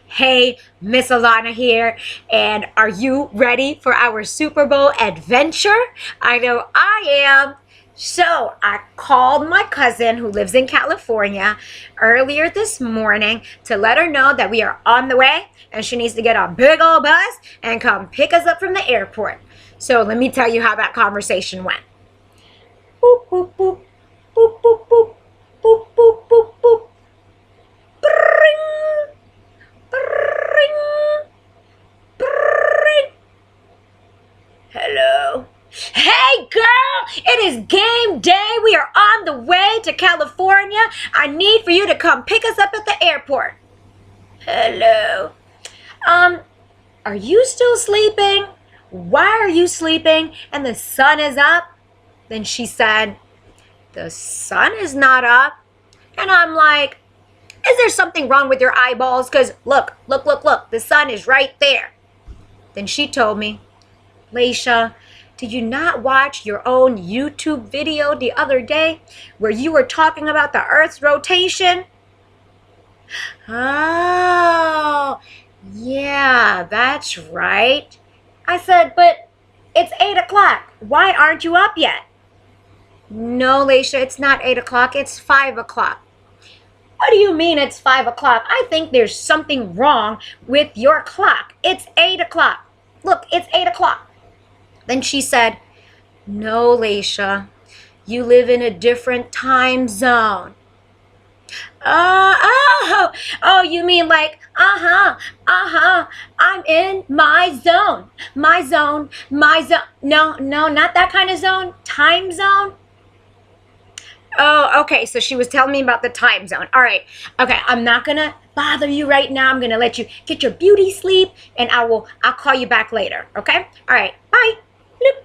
Hey, Miss Alana here, and are you ready for our Super Bowl adventure? I know I am. So, I called my cousin who lives in California earlier this morning to let her know that we are on the way and she needs to get a big old bus and come pick us up from the airport. So, let me tell you how that conversation went. Boop, boop, boop, boop, boop, boop, boop, boop, boop, boop. Bring, bring, bring. Hello. Hey girl, it is game day. We are on the way to California. I need for you to come pick us up at the airport. Hello. Are you still sleeping? Why are you sleeping? And the sun is up? Then she said, the sun is not up. And I'm like, is there something wrong with your eyeballs? Because look, the sun is right there. Then she told me, Leisha, did you not watch your own YouTube video the other day where you were talking about the Earth's rotation? Oh, yeah, that's right. I said, but it's 8 o'clock. Why aren't you up yet? No, Leisha, it's not 8 o'clock. It's 5 o'clock. What do you mean it's 5 o'clock? I think there's something wrong with your clock. It's 8 o'clock. Look, it's 8 o'clock. Then she said, no, Leisha, you live in a different time zone. Oh, you mean like, I'm in my zone. My zone. No, not that kind of zone. Time zone. Oh, okay. So she was telling me about the time zone. All right. Okay. I'm not going to bother you right now. I'm going to let you get your beauty sleep and I'll call you back later. Okay. All right. Bye. Bloop.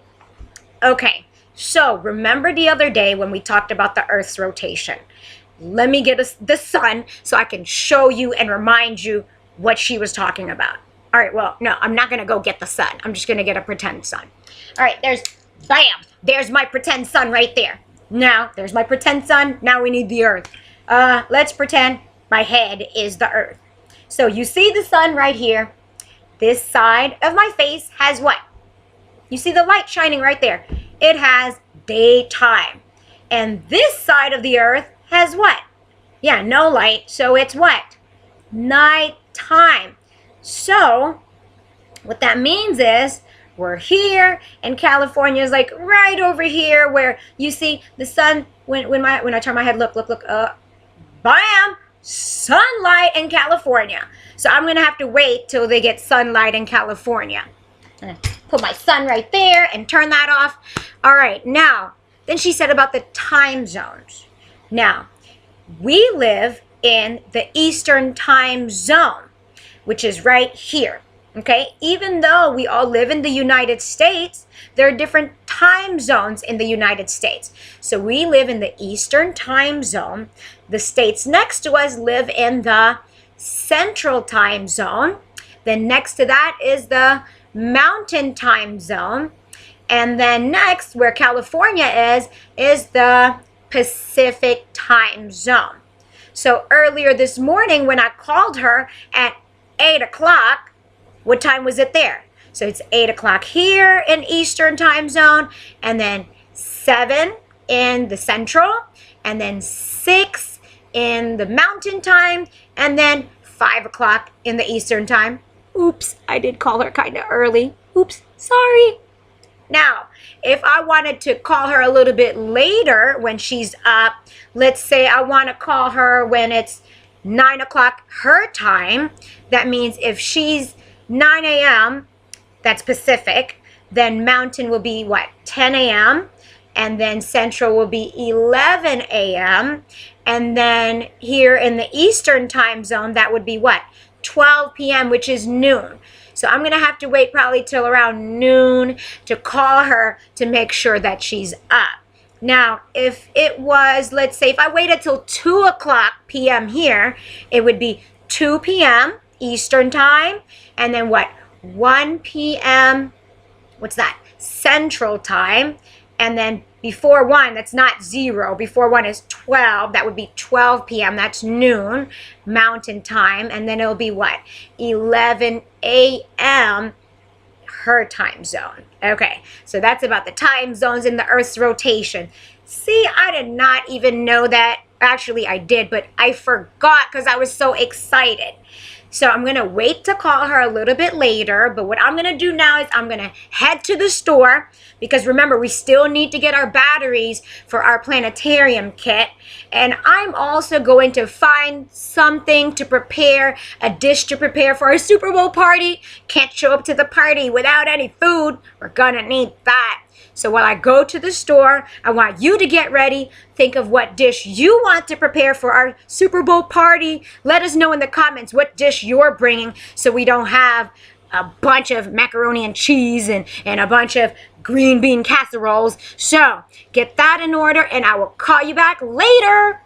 Okay. So remember the other day when we talked about the Earth's rotation? Let me get the sun so I can show you and remind you what she was talking about. All right. Well, no, I'm not going to go get the sun. I'm just going to get a pretend sun. All right. Bam. There's my pretend sun right there. Now, there's my pretend sun. Now we need the Earth. Let's pretend my head is the Earth. So you see the sun right here. This side of my face has what? You see the light shining right there. It has daytime. And this side of the Earth has what? Yeah, no light. So it's what? Nighttime. So what that means is we're here, and California is like right over here where you see the sun. When I turn my head, look, bam, sunlight in California. So I'm gonna have to wait till they get sunlight in California. I'm gonna put my sun right there and turn that off. All right, now, then she said about the time zones. Now, we live in the Eastern time zone, which is right here. Okay, even though we all live in the United States, there are different time zones in the United States. So we live in the Eastern time zone. The states next to us live in the Central time zone. Then next to that is the Mountain time zone. And then next, where California is the Pacific time zone. So earlier this morning when I called her at 8 o'clock, what time was it there? So it's 8 o'clock here in Eastern time zone, and then 7 in the Central, and then 6 in the Mountain time, and then 5 o'clock in the Eastern time. Oops, I did call her kind of early. Oops, sorry. Now, if I wanted to call her a little bit later when she's up, let's say I want to call her when it's 9 o'clock her time. That means if she's 9 a.m., that's Pacific, then Mountain will be what, 10 a.m., and then Central will be 11 a.m., and then here in the Eastern time zone, that would be what, 12 p.m., which is noon. So I'm going to have to wait probably till around noon to call her to make sure that she's up. Now, if it was, let's say, if I waited till 2 o'clock p.m. here, it would be 2 p.m. Eastern time, and then what, 1 p.m., what's that, Central time, and then before 1, that's not 0. Before 1 is 12. That would be 12 p.m. That's noon Mountain Time. And then it'll be what? 11 a.m. her time zone. Okay, so that's about the time zones in the Earth's rotation. See, I did not even know that. Actually, I did, but I forgot because I was so excited. So I'm going to wait to call her a little bit later. But what I'm going to do now is I'm going to head to the store. Because remember, we still need to get our batteries for our planetarium kit. And I'm also going to find something to prepare, a dish to prepare for our Super Bowl party. Can't show up to the party without any food. We're going to need that. So while I go to the store, I want you to get ready. Think of what dish you want to prepare for our Super Bowl party. Let us know in the comments what dish you're bringing so we don't have a bunch of macaroni and cheese and a bunch of green bean casseroles. So get that in order and I will call you back later.